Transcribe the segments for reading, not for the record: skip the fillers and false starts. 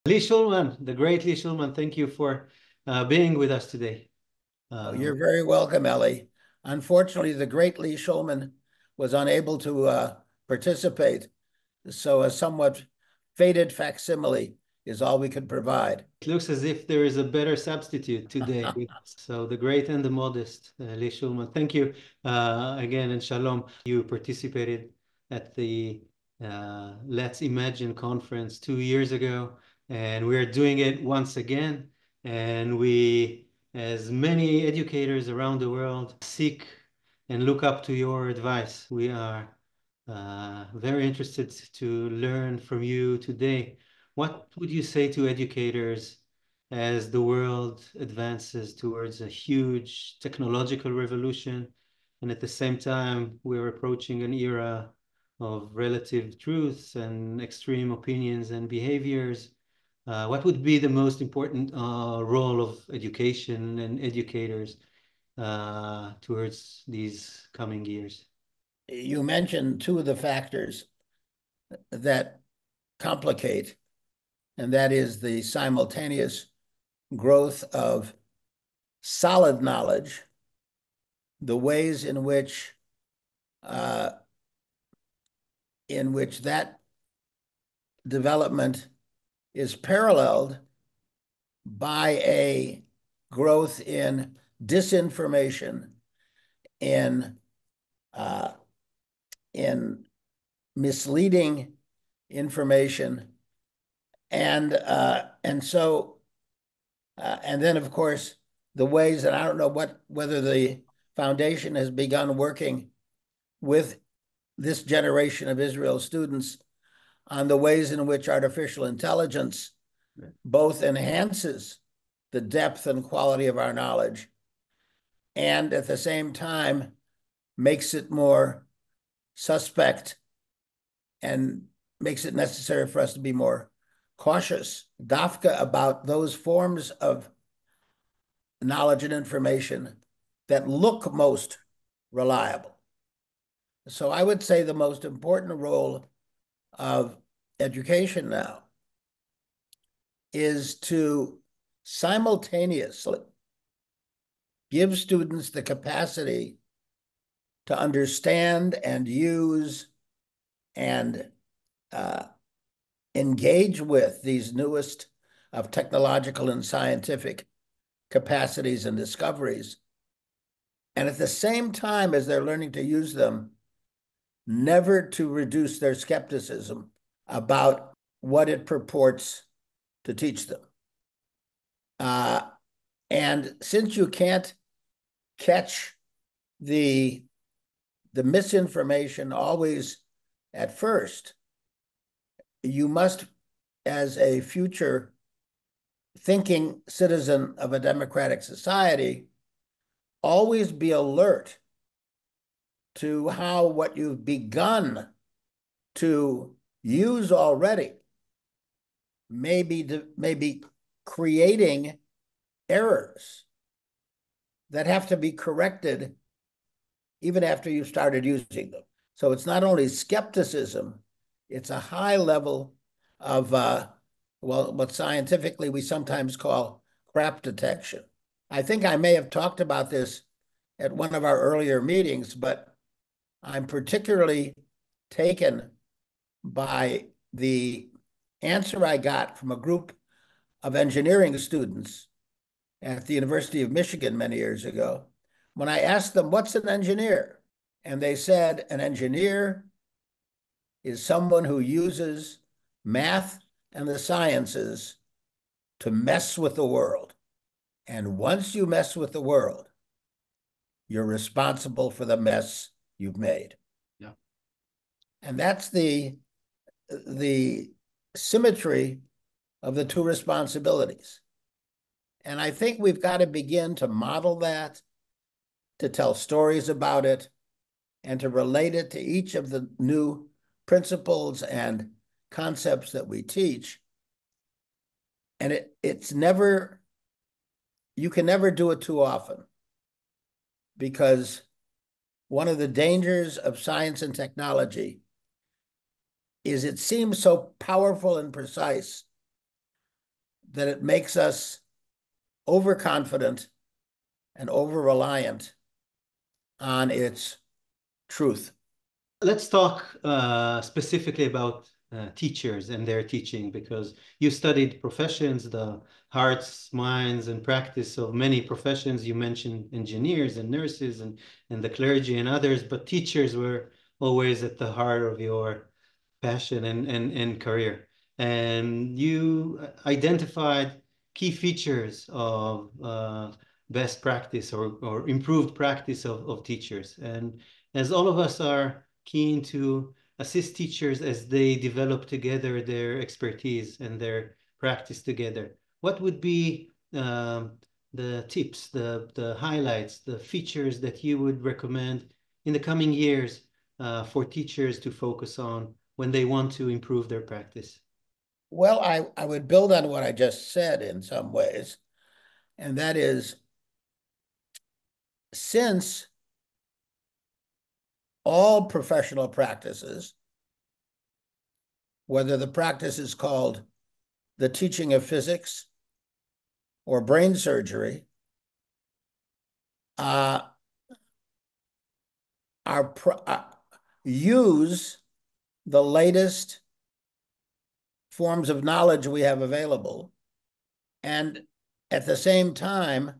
Lee Shulman, the great Lee Shulman, thank you for being with us today. You're very welcome, Ellie. Unfortunately, the great Lee Shulman was unable to participate, so a somewhat faded facsimile is all we could provide. It looks as if there is a better substitute today with us. So the great and the modest Lee Shulman, thank you again, and shalom. You participated at the Let's Imagine conference 2 years ago, and we're doing it once again. And we, as many educators around the world, seek and look up to your advice. We are very interested to learn from you today. What would you say to educators as the world advances towards a huge technological revolution, and at the same time, we're approaching an era of relative truths and extreme opinions and behaviors? What would be the most important role of education and educators towards these coming years? You mentioned two of the factors that complicate, and that is the simultaneous growth of solid knowledge, the ways uh, in which that development is paralleled by a growth in disinformation, in uh, in misleading information, and then of course the ways, and I don't know whether the foundation has begun working with this generation of Israel students on the ways in which artificial intelligence both enhances the depth and quality of our knowledge and at the same time makes it more suspect and makes it necessary for us to be more cautious, dafka, about those forms of knowledge and information that look most reliable. So I would say the most important role of education now is to simultaneously give students the capacity to understand and use and engage with these newest of technological and scientific capacities and discoveries. And at the same time as they're learning to use them, never to reduce their skepticism about what it purports to teach them. And since you can't catch the misinformation always at first, you must, as a future thinking citizen of a democratic society, always be alert to how what you've begun to use already may be creating errors that have to be corrected even after you've started using them. So it's not only skepticism, it's a high level of, what scientifically we sometimes call crap detection. I think I may have talked about this at one of our earlier meetings, but I'm particularly taken by the answer I got from a group of engineering students at the University of Michigan many years ago when I asked them, what's an engineer? And they said, an engineer is someone who uses math and the sciences to mess with the world. And once you mess with the world, you're responsible for the mess you've made. Yeah. And that's the symmetry of the two responsibilities. And I think we've got to begin to model that, to tell stories about it, and to relate it to each of the new principles and concepts that we teach. And it's never, you can never do it too often, because one of the dangers of science and technology is it seems so powerful and precise, that it makes us overconfident and over-reliant on its truth. Let's talk specifically about teachers and their teaching, because you studied professions, the hearts, minds, and practice of many professions. You mentioned engineers and nurses and the clergy and others, but teachers were always at the heart of your passion and career. And you identified key features of best practice or improved practice of teachers. And as all of us are keen to assist teachers as they develop together their expertise and their practice together, what would be the tips, the highlights, the features that you would recommend in the coming years for teachers to focus on when they want to improve their practice? Well, I would build on what I just said in some ways, and that is, since all professional practices, whether the practice is called the teaching of physics or brain surgery, use the latest forms of knowledge we have available, and at the same time,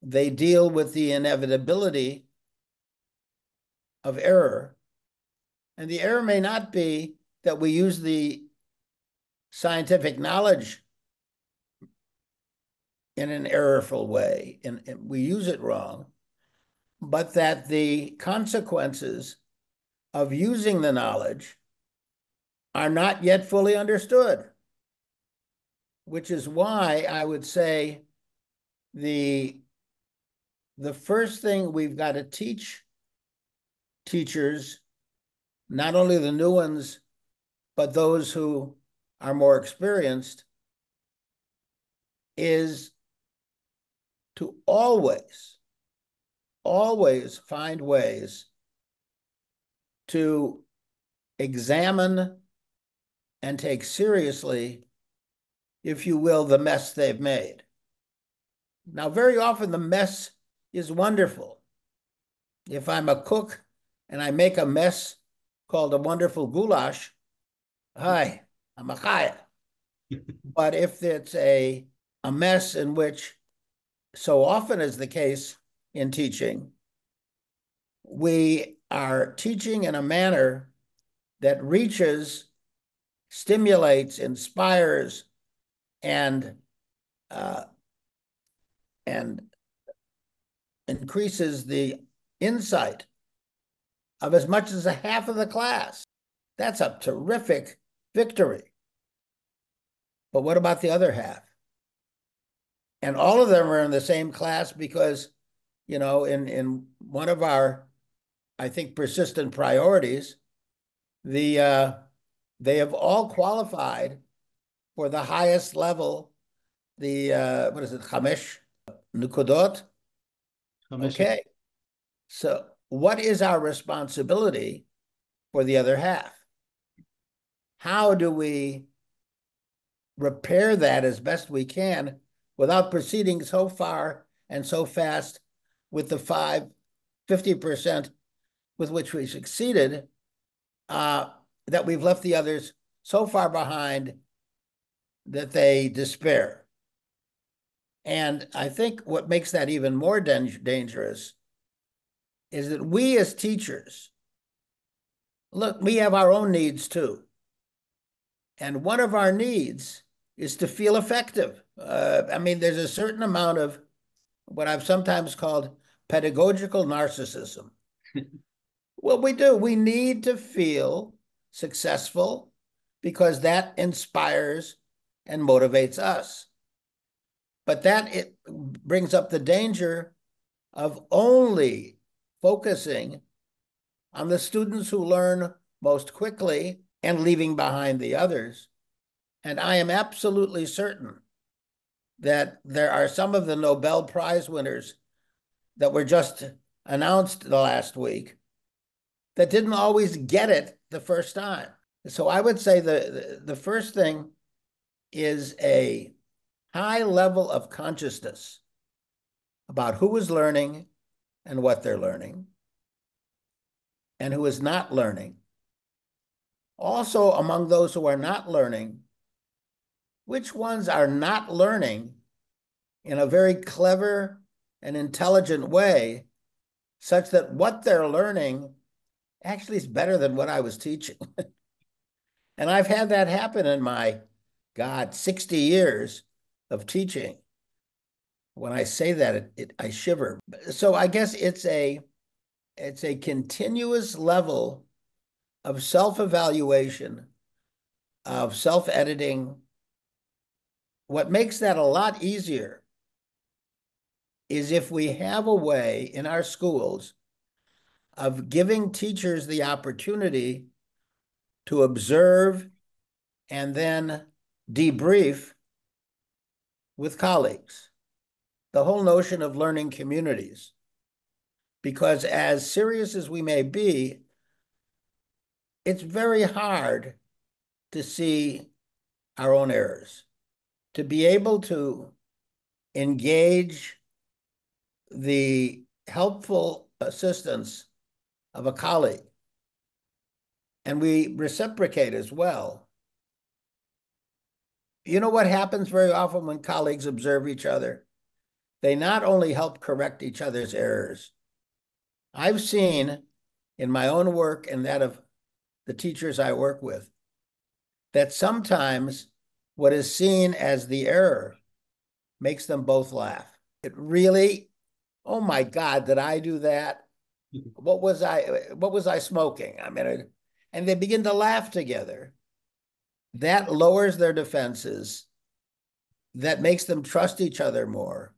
they deal with the inevitability of error. And the error may not be that we use the scientific knowledge in an errorful way, and we use it wrong, but that the consequences of using the knowledge are not yet fully understood, which is why I would say the first thing we've got to teach teachers, not only the new ones, but those who are more experienced, is to always find ways to examine and take seriously, if you will, the mess they've made. Now, very often the mess is wonderful. If I'm a cook and I make a mess called a wonderful goulash, hi, I'm a chaya. But if it's a mess in which, so often is the case in teaching, we are teaching in a manner that reaches, stimulates, inspires, and increases the insight of as much as a half of the class. That's a terrific victory. But what about the other half? And all of them are in the same class because, you know, in one of our, I think, persistent priorities, they have all qualified for the highest level, the what is it, Chamesh Nukudot? Okay. So what is our responsibility for the other half? How do we repair that as best we can without proceeding so far and so fast with the 50% with which we succeeded, that we've left the others so far behind that they despair? And I think what makes that even more dangerous is that we as teachers, look, we have our own needs too. And one of our needs is to feel effective. I mean, there's a certain amount of what I've sometimes called pedagogical narcissism. Well, we do. We need to feel successful because that inspires and motivates us. But it brings up the danger of only focusing on the students who learn most quickly and leaving behind the others. And I am absolutely certain that there are some of the Nobel Prize winners that were just announced the last week that didn't always get it the first time. So I would say the first thing is a high level of consciousness about who is learning and what they're learning, and who is not learning. Also, among those who are not learning, which ones are not learning in a very clever and intelligent way, such that what they're learning actually is better than what I was teaching. And I've had that happen in my, 60 years of teaching. When I say that, I shiver. So I guess it's a continuous level of self-evaluation, of self-editing. What makes that a lot easier is if we have a way in our schools of giving teachers the opportunity to observe and then debrief with colleagues. The whole notion of learning communities. Because as serious as we may be, it's very hard to see our own errors. To be able to engage the helpful assistance of a colleague, and we reciprocate as well. You know what happens very often when colleagues observe each other? They not only help correct each other's errors. I've seen in my own work and that of the teachers I work with, that sometimes what is seen as the error makes them both laugh. It really, oh my God, did I do that? What was I smoking? I mean, and they begin to laugh together. That lowers their defenses. That makes them trust each other more.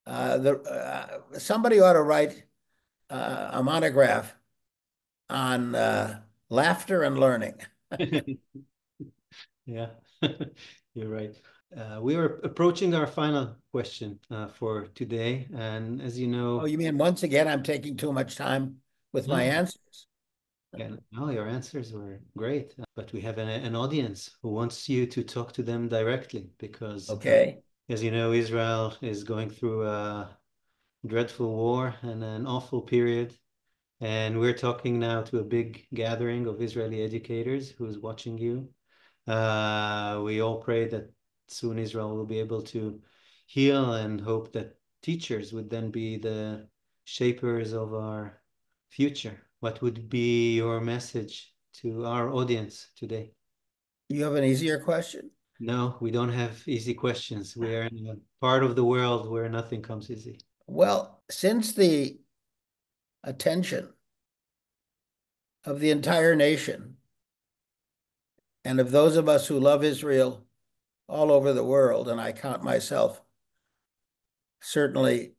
Somebody ought to write a monograph on laughter and learning. Yeah, you're right. We are approaching our final question for today. And as you know, Oh, you mean once again, I'm taking too much time with my no, answers? no, your answers were great. But we have an audience who wants you to talk to them directly because, Okay. as you know, Israel is going through a dreadful war and an awful period. And we're talking now to a big gathering of Israeli educators who's watching you. We all pray that soon Israel will be able to heal and hope that teachers would then be the shapers of our future. What would be your message to our audience today? You have an easier question? No, we don't have easy questions. We are in a part of the world where nothing comes easy. Well, since the attention of the entire nation and of those of us who love Israel all over the world, and I count myself certainly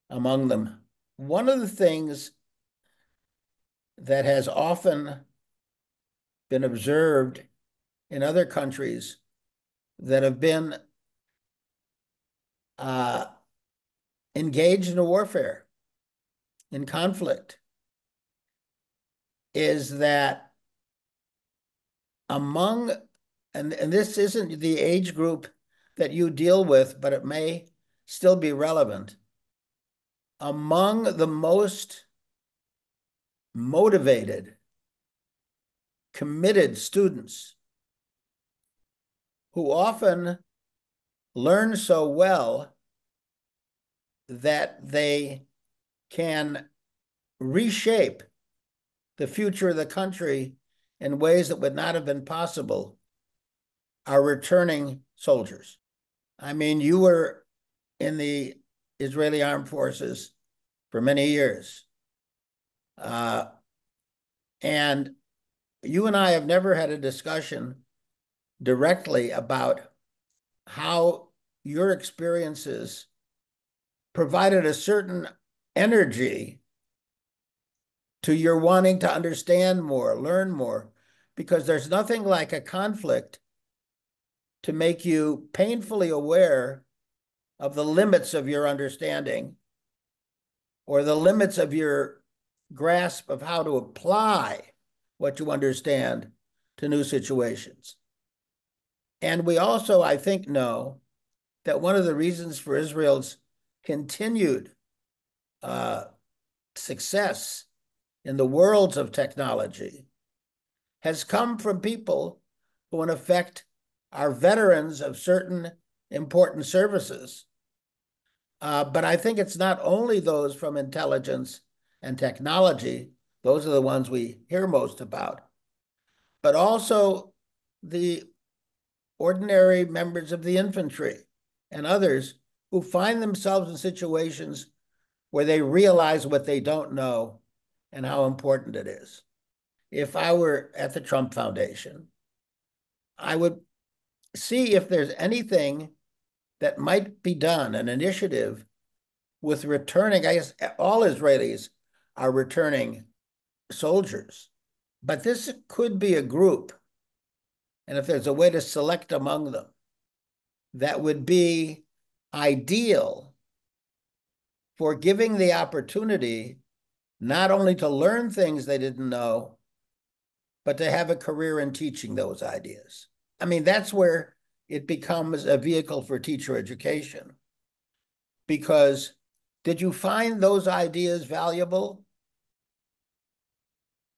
among them, one of the things that has often been observed in other countries that have been uh, engaged in a warfare, in conflict, is that among, and this isn't the age group that you deal with, but it may still be relevant, among the most motivated, committed students who often learn so well that they can reshape the future of the country in ways that would not have been possible are returning soldiers. I mean, you were in the Israeli Armed Forces for many years. And you and I have never had a discussion directly about how your experiences provided a certain energy to your wanting to understand more, learn more, because there's nothing like a conflict to make you painfully aware of the limits of your understanding or the limits of your grasp of how to apply what you understand to new situations. And we also, I think, know that one of the reasons for Israel's continued success in the worlds of technology has come from people who, in effect, are veterans of certain important services. But I think it's not only those from intelligence and technology, those are the ones we hear most about, but also the ordinary members of the infantry and others who find themselves in situations where they realize what they don't know and how important it is. If I were at the Trump Foundation, I would see if there's anything that might be done, an initiative with returning. I guess all Israelis are returning soldiers, but this could be a group. And if there's a way to select among them, that would be ideal for giving the opportunity not only to learn things they didn't know, but to have a career in teaching those ideas. I mean, that's where it becomes a vehicle for teacher education. Because did you find those ideas valuable?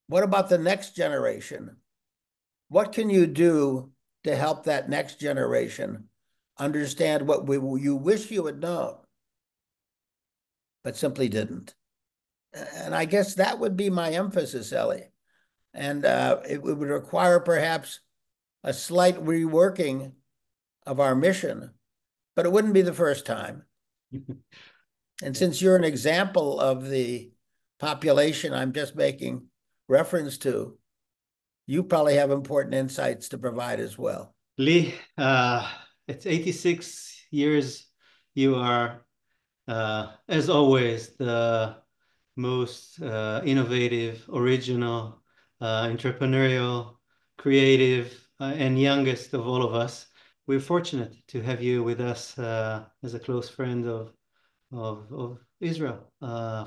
What about the next generation? What can you do to help that next generation understand what you wish you had known, but simply didn't? And I guess that would be my emphasis, Ellie. And it would require perhaps a slight reworking of our mission, but it wouldn't be the first time. And since you're an example of the population I'm just making reference to, you probably have important insights to provide as well. Lee, it's 86 years. You are, as always, the most innovative, original, entrepreneurial, creative, and youngest of all of us. We're fortunate to have you with us as a close friend of Israel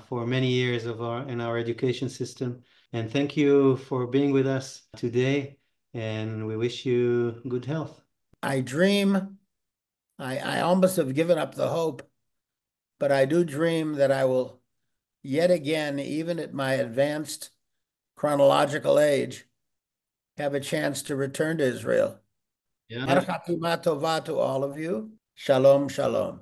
for many years in our education system. And thank you for being with us today. And we wish you good health. I dream, I almost have given up the hope, but I do dream that I will yet again, even at my advanced chronological age, have a chance to return to Israel. Yeah. Har Chatima Tova to all of you. Shalom, shalom.